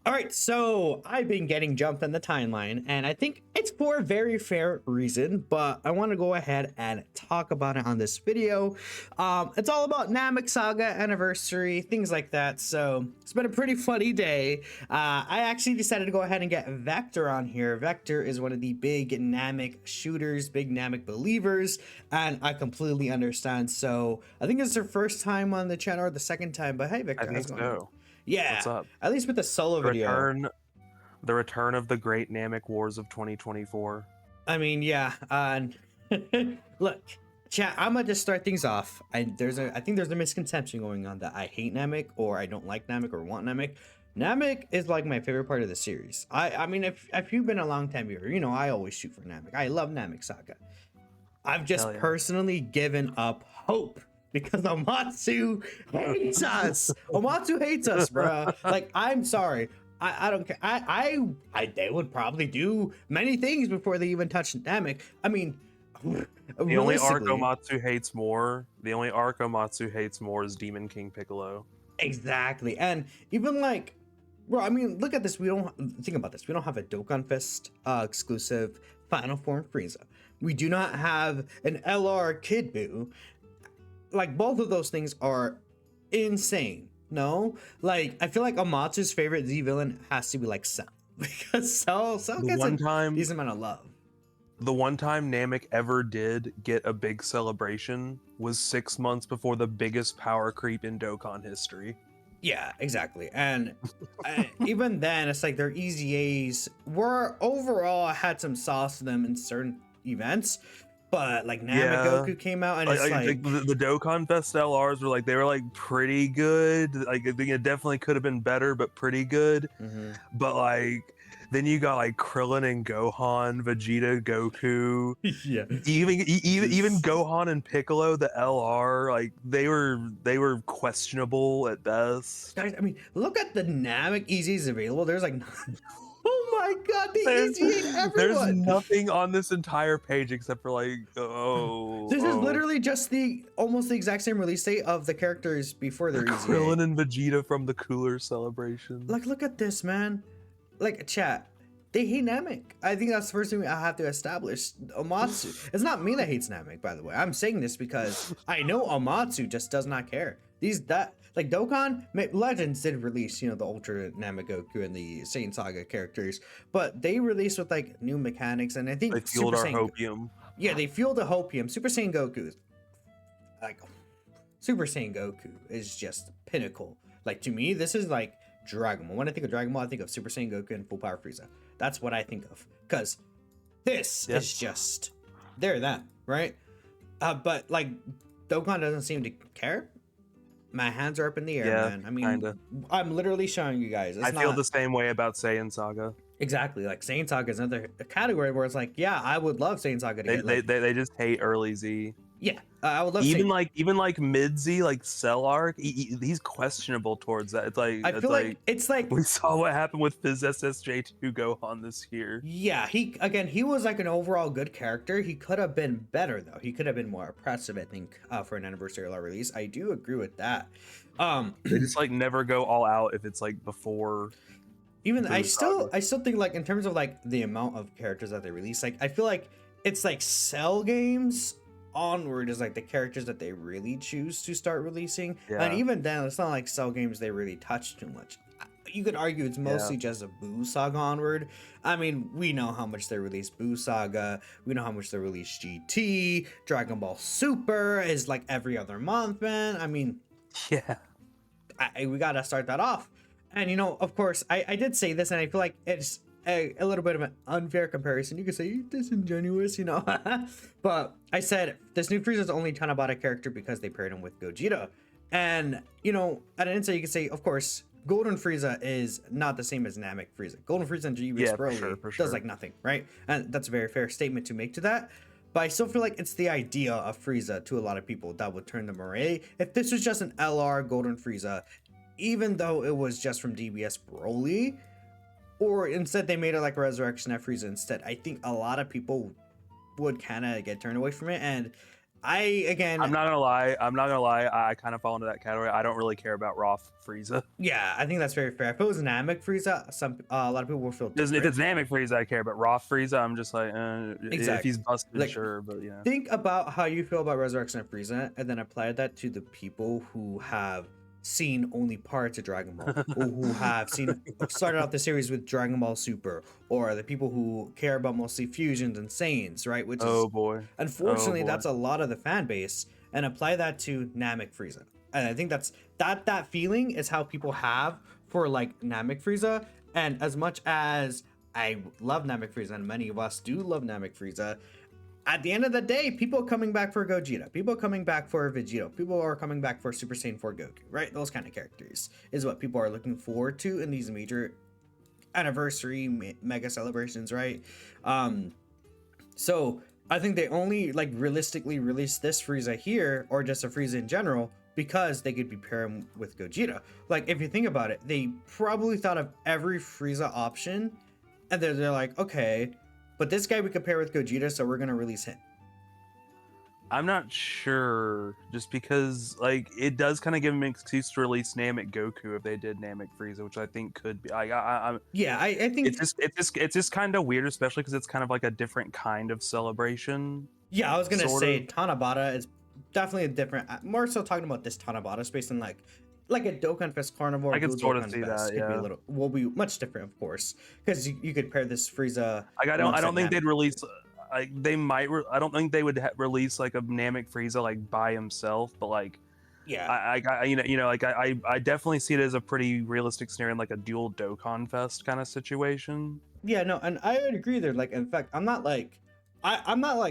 All right, so I've been getting jumped in the timeline, and I think it's for a very fair reason, but I want to go ahead and talk about it on this video. It's all about Namek Saga anniversary, things like that. So it's been a pretty funny day. I actually decided to go ahead and get Vector on here. Vector is one of the big Namek shooters, big Namek believers, and I completely understand. So I think it's their first time on the channel or the second time, but hey, I Victor, how's think it going, man? so. Yeah, What's up? at least with the solo The video. return of the Great Namek Wars of 2024. I mean, yeah. Look, chat. I'm gonna just start things off. I think there's a misconception going on that I hate Namek or I don't like Namek or want Namek. Namek is like my favorite part of the series. I mean, if you've been a long time viewer, you know I always shoot for Namek. I love Namek Saga. I've just Hell yeah. personally given up hope because Amatsu hates us. Amatsu hates us, bruh. Like, I'm sorry. I don't care. They would probably do many things before they even touch Namek. I mean, The only arc realistically, Omatsu hates more is Demon King Piccolo. exactly. And even like, bro, I mean, look at this. We don't think about this. We don't have a Dokkan Fest exclusive Final Form Frieza. We do not have an LR Kid Buu. Like, both of those things are insane. No, like, I feel like Amatsu's favorite Z villain has to be like Cell, because Cell The gets one a time, decent amount of love. the one time Namek ever did get a big celebration was 6 months before the biggest power creep in Dokkan history. Yeah, exactly. And even then, it's like their easy A's were overall had some sauce to them in certain events, but like Namek Yeah. Goku came out and it's like, The Dokkan Fest LRs were like, they were like pretty good. Like I think it definitely could have been better, but pretty good. mhm. But like then you got like Krillin and Gohan, Vegeta, Goku, Yeah. even Gohan and Piccolo, the LR, like they were questionable at best. Guys, I mean, look at the Namek Easy's available. There's like, oh my god, the There's Easy ate there's everyone. nothing on this entire page except for like This is oh literally just the almost the exact same release date of the characters before their EZA. Krillin and Vegeta from the Cooler celebration. Like, look at this, man. Like, chat. They hate Namek. I think that's the first thing I have to establish. Amatsu. It's not me that hates Namek, by the way. I'm saying this because I know Amatsu just does not care. Like Dokkan Legends did release, you know, the Ultra Namek Goku and the Saiyan Saga characters, but they released with like new mechanics, and I They think fueled our hopium. Yeah, they fueled the hopium. Super Saiyan Goku, like Super Saiyan Goku, is just pinnacle. Like, to me, this is like Dragon Ball. When I think of Dragon Ball, I think of Super Saiyan Goku and Full Power Frieza. That's what I think of, because this Yeah. is just they're them, right? But like Dokkan doesn't seem to care. My hands are up in the air, Yeah, man. I mean, kinda. I'm literally showing you guys. It's I feel not the same way about Saiyan Saga. exactly like Saiyan Saga is another category where it's like, yeah, I would love Saiyan Saga to They get they, like, they, they just hate early Z. yeah, I would love Even Saiyan. like mid Z, like Cell arc, he's questionable towards that. I It's feel like like it's like, we saw what happened with Fizz SSJ2 Gohan this year. yeah, he was like an overall good character. He could have been better though. He could have been more impressive, I think, for an anniversary release. I do agree with that. They just like never go all out if it's like before Even Boo Saga. I still think, like, in terms of like the amount of characters that they release, like, I feel like it's like Cell games onward is like the characters that they really choose to start releasing. And Yeah, even then, it's not like Cell games they really touch too much. You could argue it's yeah. mostly just a Boo Saga onward. I mean, we know how much they release Boo Saga. We know how much they release GT. Dragon Ball Super is like every other month, man. I mean, Yeah. we gotta start that off. And you know, of course, I did say this, and I feel like it's a little bit of an unfair comparison. You could say disingenuous, you know, but I said this new Frieza's only Tanabata character because they paired him with Gogeta. And you know, at an inside, you could say, of course, Golden Frieza is not the same as Namek Frieza. Golden Frieza and GBS Yeah, Broly for sure. does like nothing, right? And that's a very fair statement to make to that. But I still feel like it's the idea of Frieza to a lot of people that would turn them away. If this was just an LR Golden Frieza, even though it was just from DBS Broly, or instead they made it like a Resurrection F Frieza instead, I think a lot of people would kind of get turned away from it. And Again, I'm not gonna lie. I'm not gonna lie. I kind of fall into that category. I don't really care about raw Frieza. yeah, I think that's very fair. If it was Namek Frieza, a lot of people will feel If different. it's Namek Frieza, I care, but raw Frieza, I'm just like, if he's Exactly. busted, Like, sure, but yeah. think about how you feel about Resurrection of Frieza, and then apply that to the people who have seen only parts of Dragon Ball, or who have seen started off the series with Dragon Ball Super, or the people who care about mostly fusions and Saiyans, right? Which is Oh boy. Oh unfortunately boy. that's a lot of the fan base, and apply that to Namek Frieza. And I think that feeling is how people have for like Namek Frieza. And as much as I love Namek Frieza, and many of us do love Namek Frieza, at the end of the day, people are coming back for Gogeta, people are coming back for Vegito, people are coming back for Super Saiyan 4 Goku, right? Those kind of characters is what people are looking forward to in these major anniversary mega celebrations, right? So I think they only like realistically release this Frieza here, or just a Frieza in general, because they could be pairing with Gogeta. Like, if you think about it, they probably thought of every Frieza option, and they're like, okay, but this guy we could pair with Gogeta, so we're gonna release him. I'm not sure, just because like it does kind of give him an excuse to release Namek Goku if they did Namek Frieza, which I think could be. I'm. Yeah, I think It's just kind of weird, especially because it's kind of like a different kind of celebration. yeah, I was gonna Sort say of. Tanabata is definitely a different. More so talking about this Tanabata space than like a Dokkan Fest Carnivore. I can Blue sort of Dokkan see Fest that, could be a yeah. little will be much different, of course, because you could pair this Frieza. Like I alongside don't think Namek. they'd release. Like they might. I don't think they would release like a Namek Frieza like by himself, but like Yeah, like I definitely see it as a pretty realistic scenario in like a dual Dokkan Fest kind of situation. yeah, no, and I would agree there. Like, in fact, I'm not like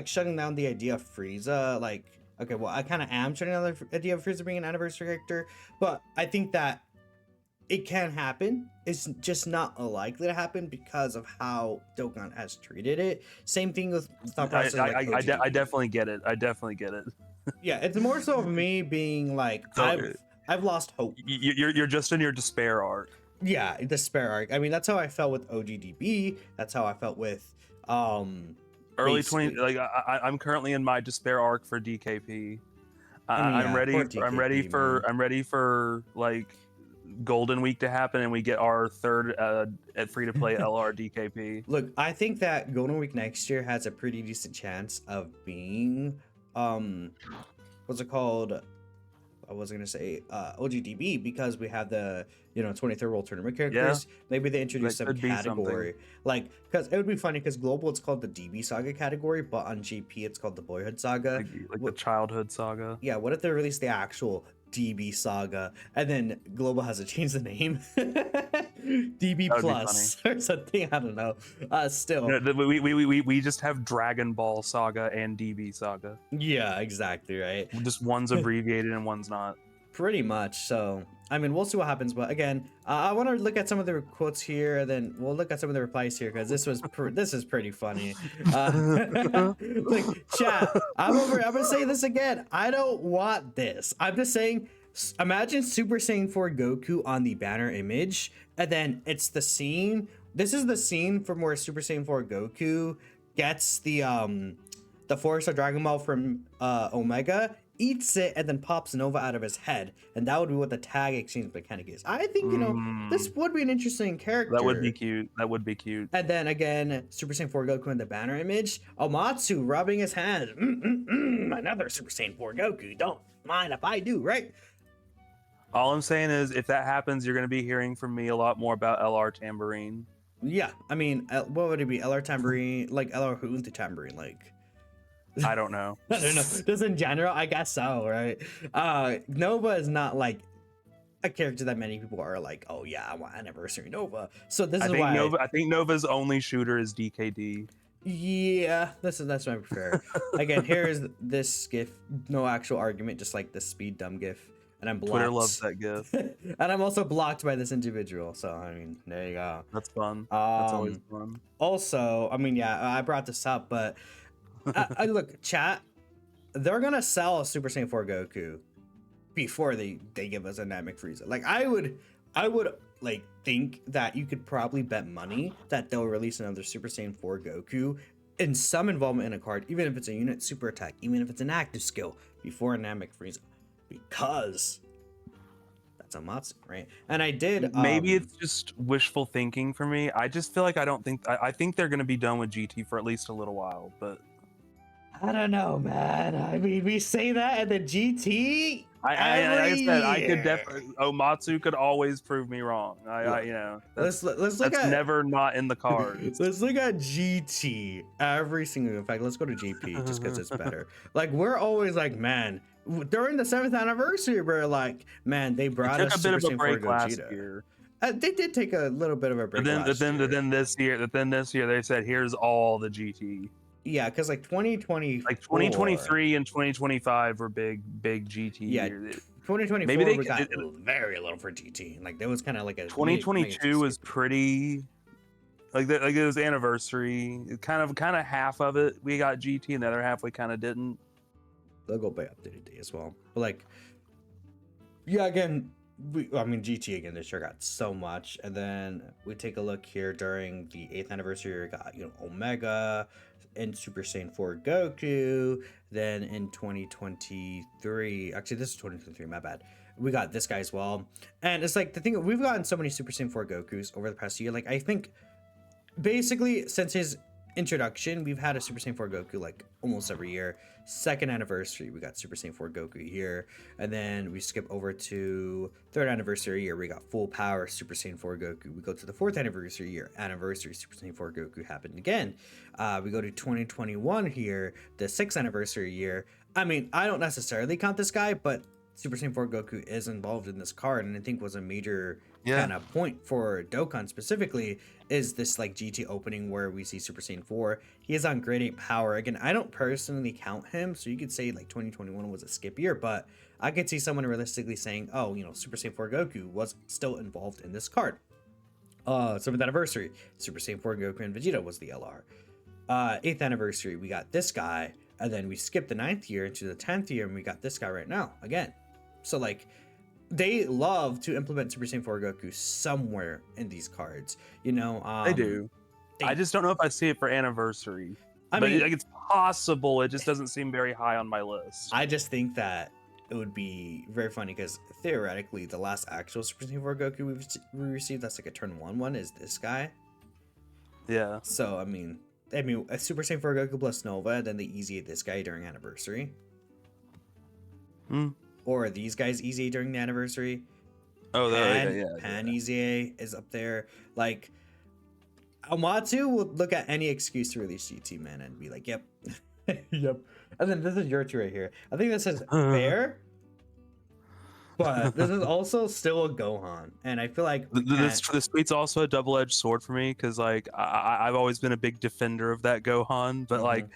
shutting down the idea of Frieza. Like, okay, well, I kind of am shutting down the idea of Frieza being an anniversary character, but I think that it can happen. It's just not likely to happen because of how Dokkan has treated it. Same thing with thought process like I OGDB. definitely get it. I definitely get it. Yeah, it's more so of me being like So I've lost hope. you're just in your despair arc. Yeah, the spare arc. I mean, that's how I felt with OGDB. That's how I felt with Early basically. 20 like I'm currently in my despair arc for DKP. I mean, I'm yeah, ready. poor DKP, man. I'm ready for like Golden Week to happen, and we get our third at free to play LR DKP. Look, I think that Golden Week next year has a pretty decent chance of being what's it called? I was gonna say OGDB, because we have the 23rd World Tournament characters. Maybe they introduce That some could be category, like, because it would be funny because global it's called the DB Saga category, but on GP it's called the Boyhood Saga. Like the childhood saga. Yeah, what if they release the actual DB Saga and then global has to change the name? DB That would be Plus or something. I don't know. Still, No, we just have Dragon Ball Saga and DB Saga. yeah, exactly, right. Just one's abbreviated and one's not. Pretty much. So, I mean, we'll see what happens. But again, I want to look at some of the quotes here, and then we'll look at some of the replies here because this is pretty funny. Like, chat, I'm gonna say this again. I don't want this. I'm just saying. Imagine Super Saiyan 4 Goku on the banner image, and then it's the scene. This is the scene from where Super Saiyan 4 Goku gets the Force of Dragon Ball from Omega, eats it, and then pops Nova out of his head, and that would be what the tag exchange mechanic is. I think this would be an interesting character. That would be cute. That would be cute. And then again, Super Saiyan 4 Goku in the banner image, Amatsu rubbing his hands. Another Super Saiyan 4 Goku. Don't mind if I do, right? All I'm saying is, if that happens, you're going to be hearing from me a lot more about LR Tambourine. Yeah, I mean, what would it be? LR Tambourine, like LR Hunta Tambourine, like. I don't know. I don't know. Just in general, I guess so, right? Nova is not like a character that many people are like, oh yeah, I want Anniversary Nova. So this is why I think Nova's only shooter is DKD. Yeah, that's my fair. Again, here's this GIF. No actual argument, just like this speed dumb GIF. And I'm blocked. Twitter loves that GIF. And I'm also blocked by this individual. So I mean, there you go. That's fun. That's always fun. Also, I mean, yeah, I brought this up, but I look, chat. They're gonna sell a Super Saiyan 4 Goku before they give us a Namek Frieza. Like I would like think that you could probably bet money that they'll release another Super Saiyan 4 Goku in some involvement in a card, even if it's a unit super attack, even if it's an active skill, before Namek Frieza, because that's a Matsu, right? And I did. Maybe it's just wishful thinking for me. I just feel like I think they're gonna be done with GT for at least a little while, but I don't know, man. I mean, we say that at the GT. like I said, I could definitely. Omatsu could always prove me wrong. Let's look that's at never not in the cards. let's look at GT every single. In fact, let's go to GP just because it's better. Like we're always like, man, during the 7th anniversary, we're like, man, they brought us Took a bit Super of a Saiyan 4 break last Gogeta. year. They did take a little bit of a break. But then this year they said here's all the GT. Yeah, because like 2020, Like 2023 and 2025 were big GT years. 2024 Maybe we got very little for GT. Like there was kind of like a 2022 was pretty like it was anniversary. Kind of half of it we got GT and the other half we kind of didn't. They'll go by updated day as well. But like, yeah, again, GT again this year got so much, and then we take a look here during the 8th anniversary. We got Omega and Super Saiyan 4 Goku. Then in 2023, actually this is 2023, my bad. We got this guy as well, and it's like the thing we've gotten so many Super Saiyan 4 Gokus over the past year. Like I think basically since his introduction, we've had a Super Saiyan 4 Goku like almost every year. 2nd anniversary, we got Super Saiyan 4 Goku here, and then we skip over to 3rd anniversary year, we got full power Super Saiyan 4 Goku. We go to the 4th anniversary year, Super Saiyan 4 Goku happened again. We go to 2021 here, the 6th anniversary year. I mean, I don't necessarily count this guy, but Super Saiyan 4 Goku is involved in this card, and I think was a major kind of point for Dokkan specifically is this like GT opening where we see Super Saiyan 4. He is on grade 8 power. Again, I don't personally count him, so you could say like 2021 was a skip year, but I could see someone realistically saying, oh, Super Saiyan 4 Goku was still involved in this card. 7th anniversary, Super Saiyan 4 Goku and Vegeta was the LR. 8th anniversary, we got this guy, and then we skipped the 9th year into the 10th year, and we got this guy right now again. So like, they love to implement Super Saiyan 4 Goku somewhere in these cards. They do. I just don't know if I see it for anniversary. I mean, like it's possible. It just doesn't seem very high on my list. I just think that it would be very funny because theoretically, the last actual Super Saiyan 4 Goku we received that's like a turn 1 is this guy. Yeah. So I mean, a Super Saiyan 4 Goku plus Nova, then they easy this guy during anniversary. Or these guys easy during the anniversary. Oh, Pan Easy is up there. Like, Amatsu will look at any excuse to release GT, man, and be like, yep. Yep. And then this is your two right here. I think this is fair, but this is also still a Gohan. And I feel like this tweet's also a double-edged sword for me because like I've always been a big defender of that Gohan, but like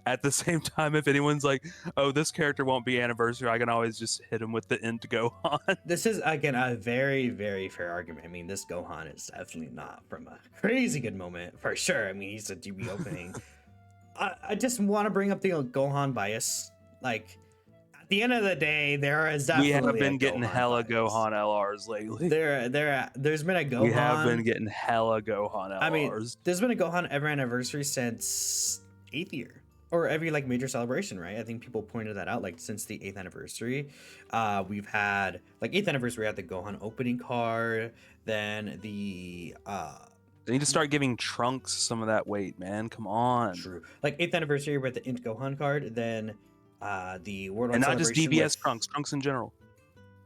at the same time, if anyone's like, oh, this character won't be anniversary, I can always just hit him with the int Gohan. This is again a very, very fair argument. I mean, this Gohan is definitely not from a crazy good moment for sure. I mean, he's a GB opening. I just want to bring up the Gohan bias. Like, at the end of the day, there is definitely we have been getting Gohan hella bias. Gohan LRs lately. There's been a Gohan. We have been getting hella Gohan LRs. I mean, there's been a Gohan every anniversary since 8th year. Or every like major celebration, right? I think people pointed that out. Like since the 8th anniversary, we've had like 8th anniversary. We had the Gohan opening card. Then the they need to start giving Trunks some of that weight, man. Come on. True. Like 8th anniversary, we had the Int Gohan card. Then the World and not just DBS with... Trunks in general.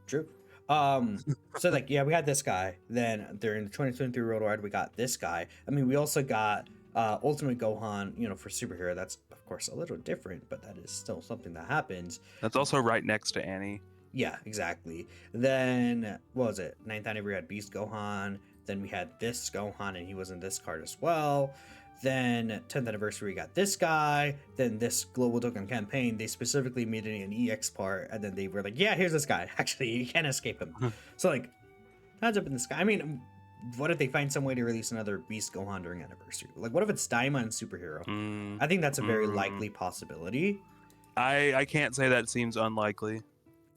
True. So like yeah, we had this guy. Then during the 2023 Worldwide, we got this guy. I mean, we also got Ultimate Gohan, for superhero. That's of course a little different, but that is still something that happens. That's also right next to Annie. Yeah, exactly. Then what was it? 9th anniversary, we had Beast Gohan. Then we had this Gohan, and he was in this card as well. Then 10th anniversary, we got this guy. Then this Global Dokkan campaign, they specifically made it an EX part, and then they were like, yeah, here's this guy. Actually, you can't escape him. So like, heads up in this guy. I mean, what if they find some way to release another Beast Gohan during anniversary? Like, what if it's Daima and Superhero? I think that's a very likely possibility. I can't say that seems unlikely.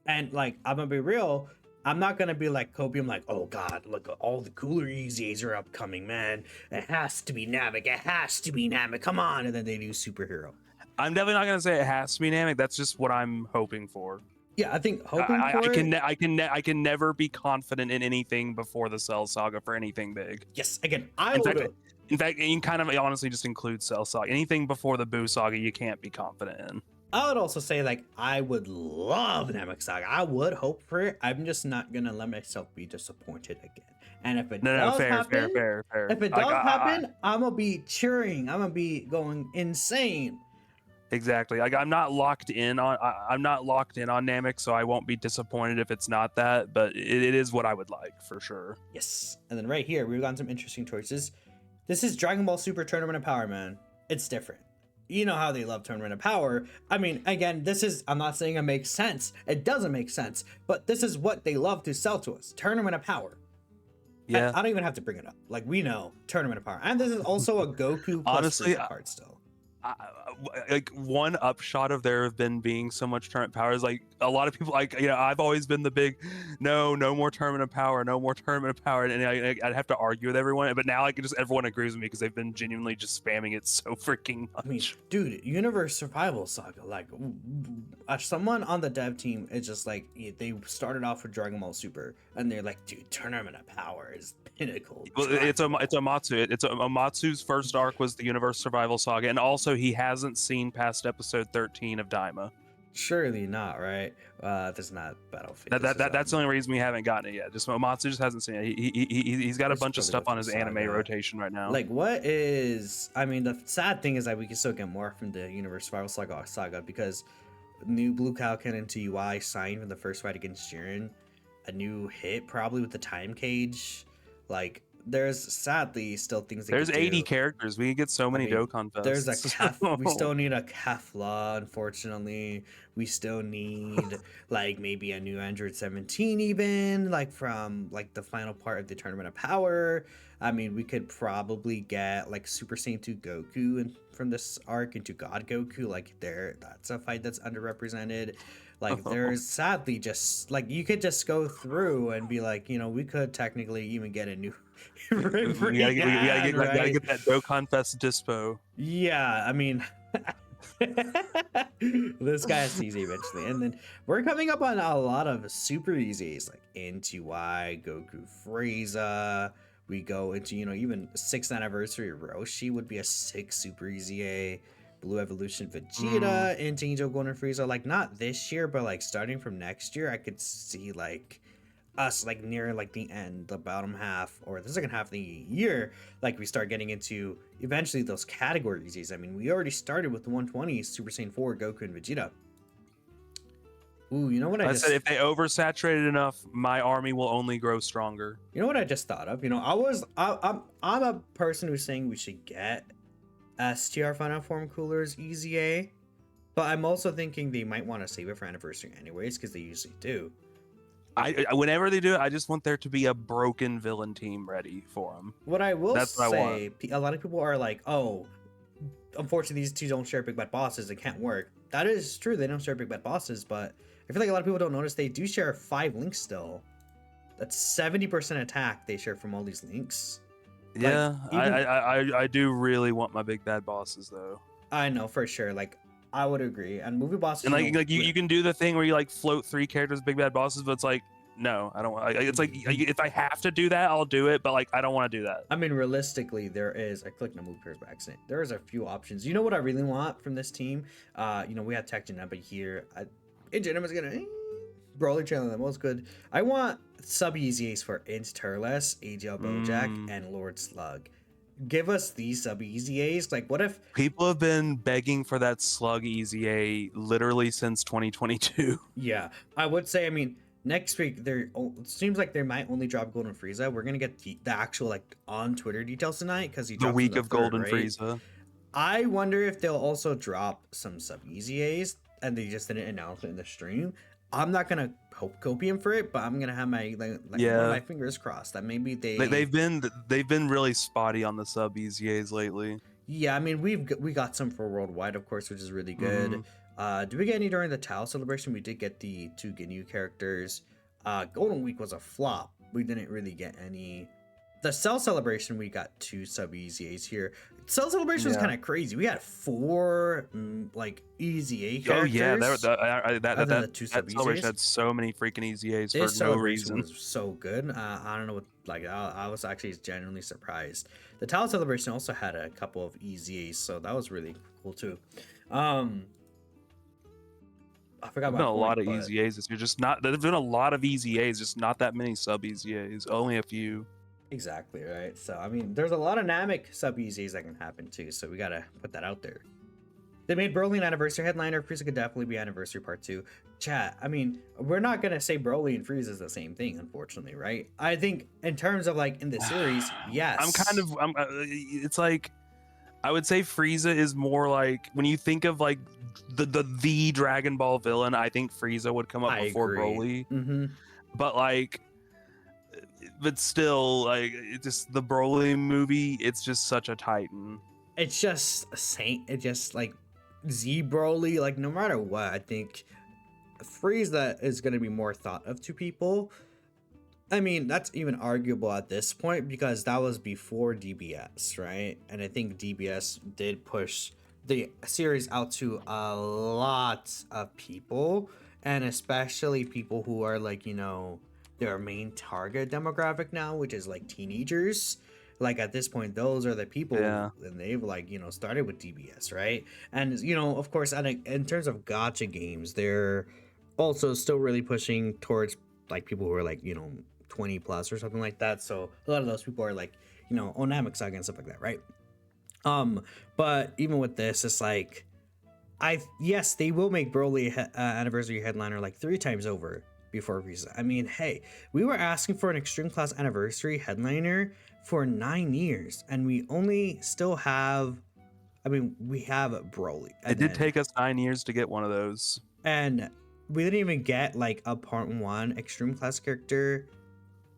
And like, I'm gonna be real, I'm not gonna be like Kobe. I'm like, oh god, look, all the cooler EZAs are upcoming, man. It has to be Namek. It has to be Namek. Come on, and then they do superhero. I'm definitely not gonna say it has to be Namek. That's just what I'm hoping for. Yeah, I think hoping for it. I can never be confident in anything before the Cell Saga for anything big. Yes, again, I In will fact, do it. in fact, you can kind of honestly just include Cell Saga. Anything before the Boo Saga, you can't be confident in. I would also say like I would love Namek Saga. I would hope for it. I'm just not gonna let myself be disappointed again. And if it does happen, if it does happen, I'm gonna be cheering. I'm gonna be going insane. Exactly. Like I'm not locked in on Namek, so I won't be disappointed if it's not that. But it is what I would like for sure. Yes. And then right here, we've gotten some interesting choices. This is Dragon Ball Super Tournament of Power, man. It's different. You know how they love Tournament of Power. I mean, again, I'm not saying it makes sense. It doesn't make sense, but this is what they love to sell to us. Tournament of Power. Yeah. I don't even have to bring it up. Like, we know Tournament of Power. And this is also a Goku plus Honestly, Frieza card still. Like one upshot of there have been being so much tournament power is like a lot of people like, you know, I've always been the big no more tournament of power, no more tournament of power, and I'd have to argue with everyone, but now like just everyone agrees with me because they've been genuinely just spamming it so freaking much. I mean, dude, Universe Survival Saga, like someone on the dev team is just like, they started off with Dragon Ball Super and they're like, dude, Tournament of Power is pinnacle. Well, it's Amatsu's first arc was the Universe Survival Saga, and also he hasn't seen past episode 13 of Daima. Surely not, right? That's not Battlefield. That's the only reason we haven't gotten it yet. Just Amatsu just hasn't seen it. He's got a bunch of stuff on his anime rotation right now. Like, what is? I mean, the sad thing is that we can still get more from the Universe Survival Saga because new Blue Cow Cannon to UI signed in the first fight against Jiren, a new hit probably with the time cage, like. There's sadly still things that there's 80 characters. We can get so many Dokkan Fests. There's a Kef, we still need a Kefla, unfortunately. We still need like maybe a new Android 17 even, like from like the final part of the Tournament of Power. I mean, we could probably get like Super Saiyan 2 Goku and from this arc into God Goku, like that's a fight that's underrepresented. Like there's sadly just like you could just go through and be like, you know, we could technically even get a new we gotta get that Dokkan Fest dispo. Yeah, I mean this guy has easy eventually. And then we're coming up on a lot of super easies like into Y, Goku Frieza. We go into, you know, even 6th anniversary Roshi would be a 6 super easy. Blue Evolution Vegeta into Angel Golden Frieza. Like not this year, but like starting from next year, I could see like us like near like the end, the bottom half or the second half of the year, like we start getting into eventually those categories. I mean, we already started with the 120 Super Saiyan 4 Goku and Vegeta. Ooh, you know what I said? If they oversaturated enough, my army will only grow stronger. You know what I just thought of? You know, I'm a person who's saying we should get STR Final Form Coolers EZA, but I'm also thinking they might want to save it for anniversary anyways because they usually do. Whenever they do it, I just want there to be a broken villain team ready for them. What I will say, a lot of people are like, oh, unfortunately these two don't share big bad bosses, it can't work. That is true, they don't share big bad bosses, but I feel like a lot of people don't notice they do share 5 links still. That's 70% attack they share from all these links. Yeah, like, I do really want my big bad bosses though. I know for sure. Like I would agree. And movie bosses, and you can do the thing where you like float 3 characters big bad bosses, but it's like no, I don't. It's like if I have to do that, I'll do it, but like I don't want to do that. I mean, realistically, there is. I clicked no move pairs by accident. There is a few options. You know what I really want from this team? You know we have Tech Geneva here. Genema's gonna. Broly channel the most good. I want sub EZAs for Int Turles, AGL Bojack, and Lord Slug. Give us these sub EZAs. Like, what if people have been begging for that Slug EZA literally since 2022? Yeah, I would say. I mean, next week it seems like they might only drop Golden Frieza. We're gonna get the actual like on Twitter details tonight because the week of Golden Frieza. I wonder if they'll also drop some sub EZAs and they just didn't announce it in the stream. I'm not gonna hope copium for it, but I'm gonna have my one of my fingers crossed that maybe they've been really spotty on the sub EZAs lately. Yeah, I mean we got some for worldwide, of course, which is really good. Do we get any during the Tao celebration? We did get the 2 Ginyu characters. Golden Week was a flop. We didn't really get any. The Cell Celebration, we got 2 sub EZAs here. Cell Celebration was Yeah. kind of crazy. We had 4 like EZA characters. Oh yeah, other than the 2 that sub celebration EZAs. had so many freaking EZAs This for no celebration reason. was so good. I don't know what, like, I was actually genuinely surprised. The Tile Celebration also had a couple of EZAs, so that was really cool too. I forgot There's been my a point, lot of but EZAs this year. Just not. There's been a lot of EZAs, just not that many sub EZAs. Only a few. exactly right. So I mean, there's a lot of Namek sub EZAs that can happen too. So we gotta put that out there. They made Broly an anniversary headliner. Frieza could definitely be anniversary part 2. Chat, I mean, we're not gonna say Broly and Frieza is the same thing, unfortunately, right? I think in terms of like in the series, yes. It's like, I would say Frieza is more like, when you think of like the Dragon Ball villain, I think Frieza would come up I before agree. Broly. But like, but still, like, it's just the Broly movie. It's just such a titan. It's just a saint. It just like Z Broly. Like no matter what, I think Frieza is gonna be more thought of to people. I mean, that's even arguable at this point because that was before DBS, right? And I think DBS did push the series out to a lot of people, and especially people who are like, you know, their main target demographic now, which is like teenagers. Like at this point, those are the people, Yeah. and they've like, you know, started with DBS, right? And you know, of course, in terms of gotcha games, they're also still really pushing towards like people who are like, you know, 20 plus or something like that. So a lot of those people are like, you know, on Namek Saga and stuff like that, right? But even with this, it's like, yes, they will make Broly anniversary headliner like 3 times over before Frieza. I mean, hey, we were asking for an Extreme Class anniversary headliner for 9 years, and we only still have, I mean, we have Broly. It did take us 9 years to get one of those, and we didn't even get like a part 1 Extreme Class character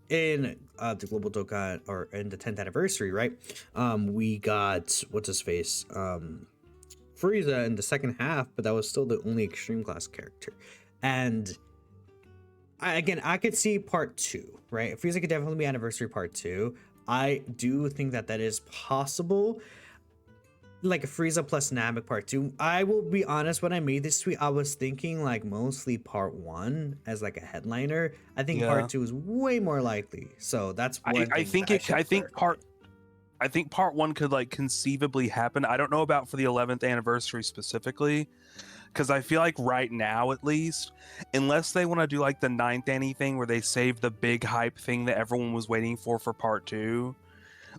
in the Global Dokkan or in the 10th anniversary, right? We got what's his face, Frieza in the second half, but that was still the only Extreme Class character. And I could see part 2, right? Frieza could definitely be anniversary part 2. I do think that is possible. Like a Frieza plus Namek part 2. I will be honest, when I made this tweet, I was thinking like mostly part 1 as like a headliner. I think part 2 is way more likely. So that's one I think part 1 could like conceivably happen. I don't know about for the 11th anniversary specifically, because I feel like right now, at least, unless they want to do like the 9th anything where they save the big hype thing that everyone was waiting for part 2,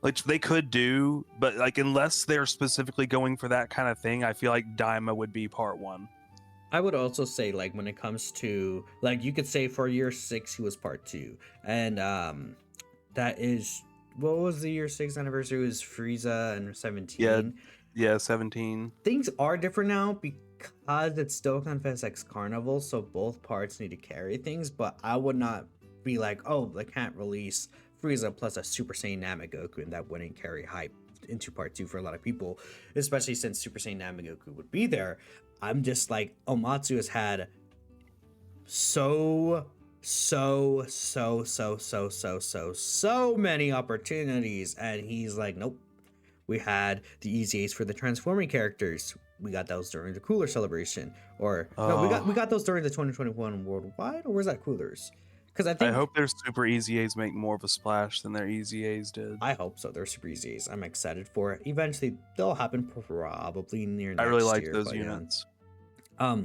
which they could do, but like unless they're specifically going for that kind of thing, I feel like Daima would be part 1. I would also say, like, when it comes to, like, you could say for year 6 he was part 2, and that is, what was the year 6 anniversary? It was Frieza and 17. Yeah, 17. Things are different now because it's still Confess X Carnival, so both parts need to carry things, but I would not be like, oh, they can't release Frieza plus a Super Saiyan Namek Goku, and that wouldn't carry hype into part 2 for a lot of people, especially since Super Saiyan Namek Goku would be there. I'm just like, Omatsu has had so many opportunities, and he's like, nope. We had the EZAs for the transforming characters. We got those during the Cooler celebration, or no, we got those during the 2021 Worldwide, or was that Coolers? Because I hope their Super EZAs make more of a splash than their EZAs did. I hope so. They're Super EZAs. I'm excited for it. Eventually, they'll happen probably near next year. I really like those units. Yeah.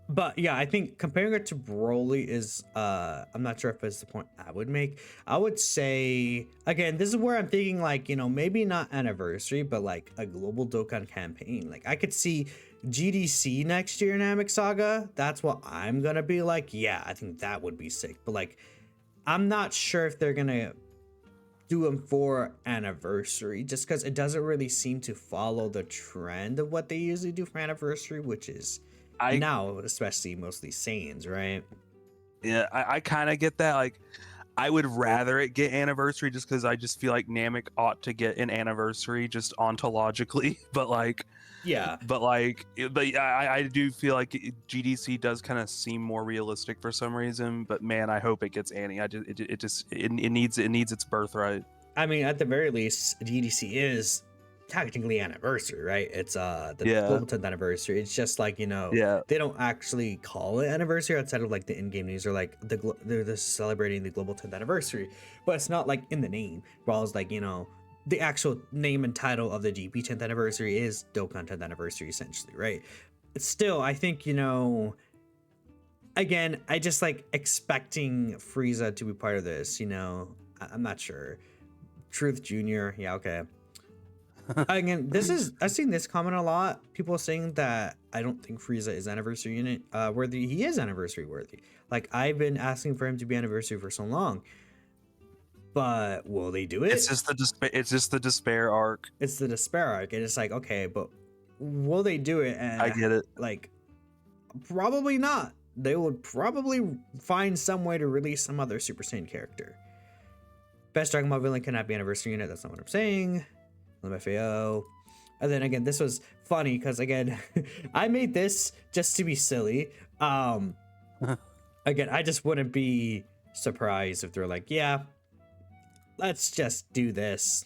But yeah, I think comparing it to Broly is, I'm not sure if it's the point I would make. I would say, again, this is where I'm thinking like, you know, maybe not anniversary, but like a global Dokkan campaign. Like I could see GDC next year in Namek Saga. That's what I'm gonna be like. Yeah, I think that would be sick. But like, I'm not sure if they're gonna do them for anniversary, just because it doesn't really seem to follow the trend of what they usually do for anniversary, which is now especially mostly Saiyans, right? Yeah, I kind of get that. Like, I would rather it get anniversary just because I just feel like Namek ought to get an anniversary just ontologically. Yeah. I do feel like GDC does kind of seem more realistic for some reason. But man, I hope it gets Annie. It needs its birthright. I mean, at the very least, GDC is technically anniversary, right? It's the Yeah, global 10th anniversary. It's just like, yeah. they don't actually call it anniversary outside of like the in-game news, or like they're just celebrating the global 10th anniversary, but it's not like in the name. While it's like, the actual name and title of the GP 10th anniversary is Dokkan 10th anniversary, essentially, right? But still, I think, again, I just like expecting Frieza to be part of this, I'm not sure. Truth Jr. Yeah, okay. Again, I've seen this comment a lot. People saying that I don't think Frieza is anniversary unit worthy. He is anniversary worthy. Like, I've been asking for him to be anniversary for so long. But will they do it? It's just the despair arc. It's the despair arc, and it's like, okay, but will they do it? And I get it. Like, probably not. They would probably find some way to release some other Super Saiyan character. Best Dragon Ball villain cannot be anniversary unit. That's not what I'm saying. LMFAO. And then again, this was funny because again, I made this just to be silly. Again, I just wouldn't be surprised if they're like, yeah, let's just do this.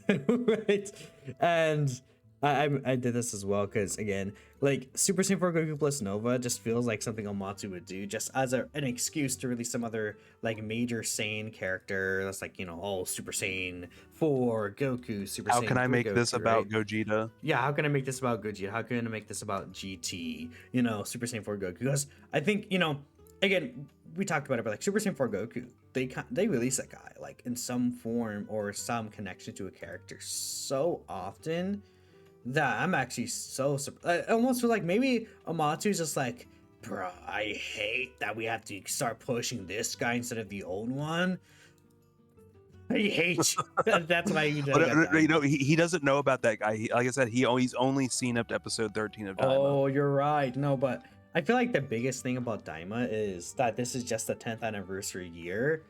Right? And I did this as well because again, like Super Saiyan 4 Goku plus Nova just feels like something Amatsu would do just as an excuse to release some other like major Saiyan character that's like, Super Saiyan 4 Goku, Super How Saiyan can I 3 make Goku, this about right? Gogeta? Yeah, how can I make this about Gogeta? How can I make this about GT? Super Saiyan 4 Goku? Because I think, again, we talked about it, but like Super Saiyan 4 Goku, they release that guy like in some form or some connection to a character so often that I'm actually so surprised. I almost feel like maybe Amatsu's just like, bro, I hate that we have to start pushing this guy instead of the old one. I hate you. That's why you But he doesn't know about that guy. Like I said, he's only seen up to episode 13 of Daima. Oh, you're right. No, but I feel like the biggest thing about Daima is that this is just the 10th anniversary year.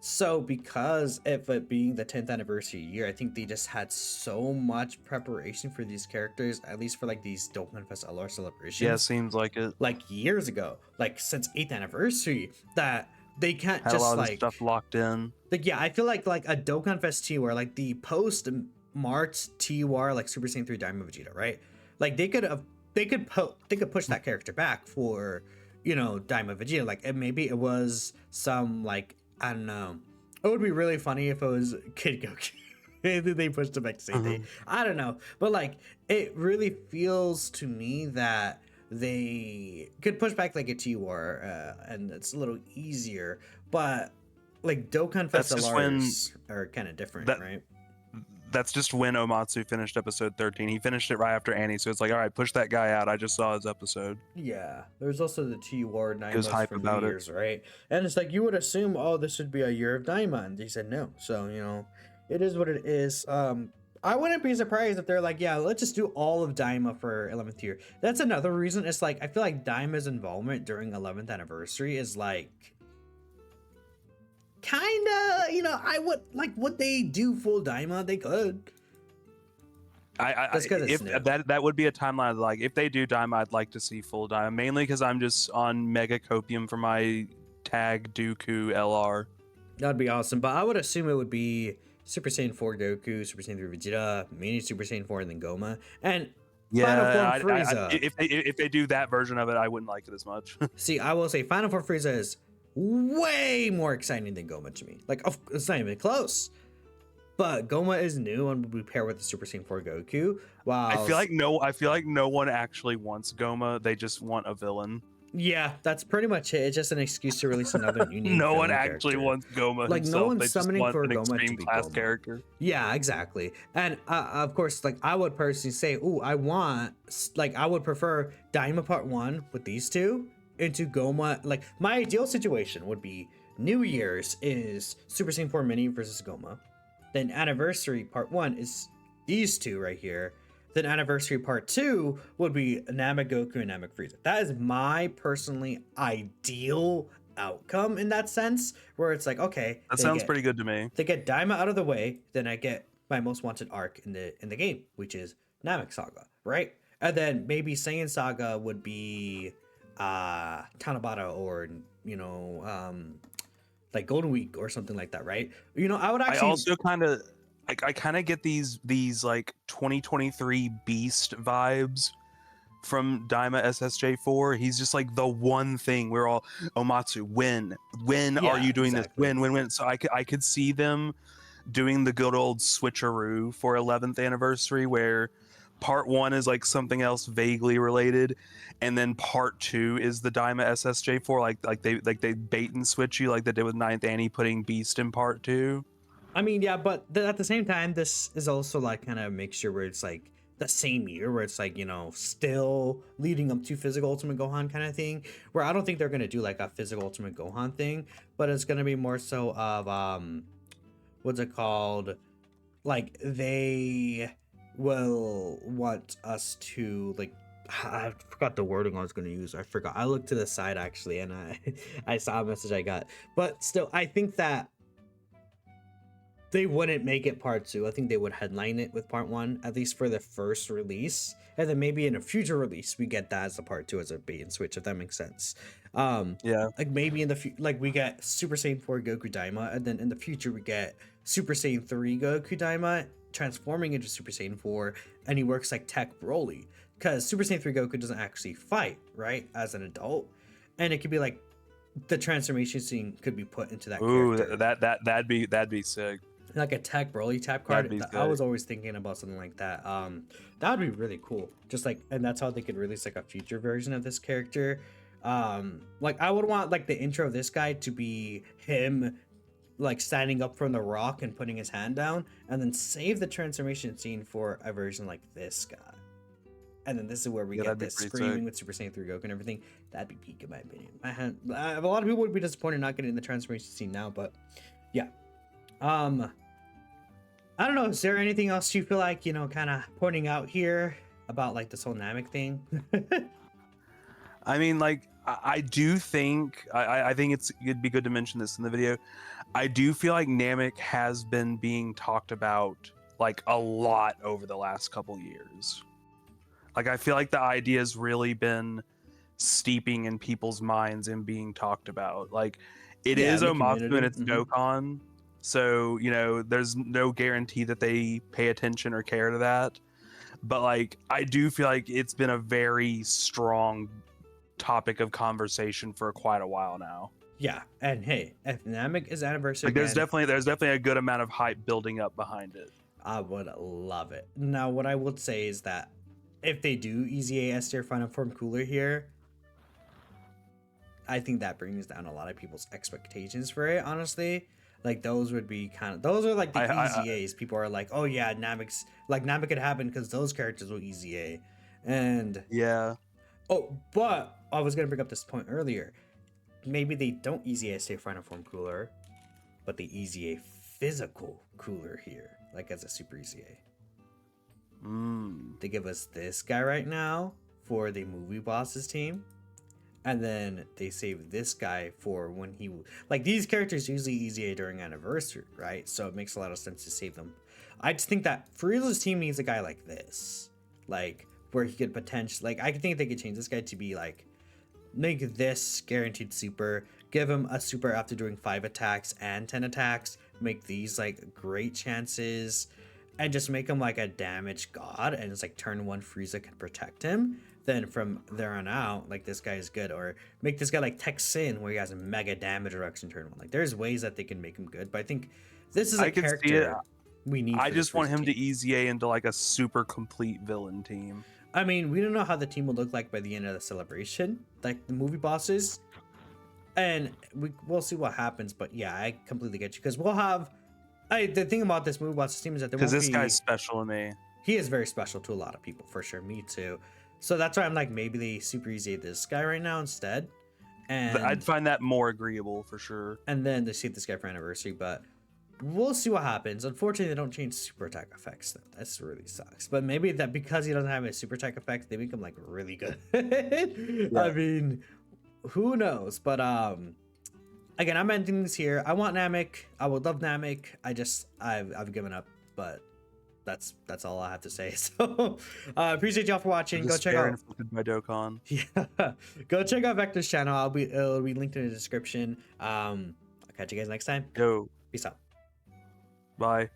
So because of it being the 10th anniversary year, I think they just had so much preparation for these characters, at least for like these Dokkan Fest LR celebrations. Yeah, seems like it. Like years ago, like since 8th anniversary, that they can't Had just a lot like of stuff locked in. Like, yeah, I feel like a Dokkan Fest TWAR, like the post March TWAR, like Super Saiyan 3 Daima Vegeta, right? Like they could push that character back for, Daima Vegeta. Like maybe it was some like, I don't know. It would be really funny if it was Kid Goku. They pushed him back to same day. I don't know. But like it really feels to me that they could push back like a TWAR and it's a little easier. But like Dokkan Fest LRs are kind of different, right? That's just when Omatsu finished episode 13. He finished it right after Annie, so it's like, all right, push that guy out. I just saw his episode. Yeah, there's also the TWAR 9 He was hype for about New Year's, right? And it's like you would assume, oh, this would be a year of Daima, and they said no. So it is what it is. I wouldn't be surprised if they're like, yeah, let's just do all of Daima for 11th year. That's another reason. It's like I feel like Daima's involvement during 11th anniversary is like kind of, I would they do full Daima? They could. That would be a timeline. Like if they do Daima, I'd like to see full Daima, mainly because I'm just on mega copium for my tag Dooku LR. That'd be awesome, but I would assume it would be Super Saiyan 4 Goku, Super Saiyan 3 Vegeta, Mini Super Saiyan 4, and then Goma, and Final Form Frieza. If they do that version of it, I wouldn't like it as much. See, I will say Final Form Frieza is way more exciting than Goma to me. Like, it's not even close. But Goma is new and will be paired with the Super Saiyan 4 Goku. Wow. I feel like no one actually wants Goma. They just want a villain. Yeah, that's pretty much it. It's just an excuse to release another unique. No one actually wants Goma. Like himself. No one's they summoning just want for an Goma extreme to be class Goma. character. Yeah, exactly. And of course, like I would personally say, I would prefer Daima Part 1 with these two into Goma. Like my ideal situation would be New Year's is Super Saiyan 4 Mini versus Goma. Then Anniversary Part 1 is these two right here. Then Anniversary Part 2 would be Namek Goku and Namek Frieza. That is my personally ideal outcome in that sense, where it's like, okay, That sounds pretty good to me. they get Daima out of the way, then I get my most wanted arc in the game, which is Namek Saga, right? And then maybe Saiyan Saga would be Tanabata, or like Golden Week or something like that, right? I would actually I also I kind of get these like 2023 Beast vibes from Daima SSJ4. He's just like the one thing we're all, Omatsu, when are yeah, you doing exactly. this? When? So I could see them doing the good old switcheroo for 11th anniversary, where part 1 is like something else vaguely related, and then part 2 is the Daima SSJ4, like they bait and switch you like they did with 9th Annie putting Beast in part 2. I mean, yeah, but at the same time, this is also like kind of a mixture where it's like the same year, where it's like, still leading up to Physical Ultimate Gohan kind of thing, where I don't think they're going to do like a Physical Ultimate Gohan thing, but it's going to be more so of, what's it called? Like, they will want us to, like, I forgot the wording I was going to use. I forgot. I looked to the side actually, and I saw a message I got, but still, I think that they wouldn't make it part 2. I think they would headline it with part 1, at least for the first release, and then maybe in a future release we get that as a part 2, as a bait and switch, if that makes sense. Yeah, like maybe in the like we get Super Saiyan 4 Goku Daima, and then in the future we get Super Saiyan 3 Goku Daima transforming into Super Saiyan 4, and he works like Tech Broly, because Super Saiyan 3 Goku doesn't actually fight, right, as an adult, and it could be like the transformation scene could be put into that character. That'd be sick. Like a Tech Broly type That'd card. be I was sick. always thinking about something like that. That would be really cool. Just like, and that's how they could release like a future version of this character. Like I would want like the intro of this guy to be him like standing up from the rock and putting his hand down, and then save the transformation scene for a version like this guy. And then this is where we Yeah, get that'd be this pretty screaming sick. with Super Saiyan 3 Goku and everything. That'd be peak in my opinion. A lot of people would be disappointed not getting the transformation scene now, but yeah. I don't know. Is there anything else you feel like, kind of pointing out here about like this whole Namek thing? I mean, like, I do think I think it'd be good to mention this in the video. I do feel like Namek has been being talked about like a lot over the last couple years. Like I feel like the idea has really been steeping in people's minds and being talked about. Like it Yeah, is in the Omatsu and community. it's Dokkan, so there's no guarantee that they pay attention or care to that. But like I do feel like it's been a very strong topic of conversation for quite a while now. Yeah, and hey, if Namek is anniversary Like again, there's definitely a good amount of hype building up behind it. I would love it. Now, what I would say is that if they do Easy A S tier Final Form Cooler here, I think that brings down a lot of people's expectations for it, honestly. Like those would be those are like the easy A's. People are like, oh yeah, Namek could happen because those characters will Easy A. And Yeah. oh, but I was gonna bring up this point earlier. Maybe they don't Easy A stay Final Form Cooler, but they Easy A physical cooler here, like as a Super Easy A. They give us this guy right now for the movie bosses team, and then they save this guy for when he like these characters usually Easy A during anniversary, right? So it makes a lot of sense to save them. I just think that Frieza's team needs a guy like this, like where he could potentially like I think they could change this guy to be like make this guaranteed super, give him a super after doing 5 attacks and 10 attacks, make these like great chances, and just make him like a damage god, and it's like turn 1 Frieza can protect him. Then from there on out, like this guy is good, or make this guy like Tech Sin where he has a mega damage reduction turn 1. Like there's ways that they can make him good, but I think this is a I can see it. character we need. I for this just want Frieza him team. to Easy A into like a super complete villain team. I mean, we don't know how the team will look like by the end of the celebration, like the movie bosses, and we'll see what happens. But yeah, I completely get you because we'll have. The thing about this movie bosses team is that there won't Because this be, guy's special to me. he is very special to a lot of people for sure. Me too. So that's why I'm like maybe they super easy this guy right now instead, and I'd find that more agreeable for sure. and then they save this guy for anniversary, but. We'll see what happens. Unfortunately, they don't change super attack effects. Though. That's really sucks. But maybe that because he doesn't have a super attack effect, they make him like really good. Yeah. I mean, who knows? But again, I'm ending this here. I want Namek. I would love Namek. I've given up, but that's all I have to say. So appreciate y'all for watching. Go check out inflicted by Dokkan. yeah, go check out Vector's channel. It'll be linked in the description. I'll catch you guys next time. Yo, Peace out. bye.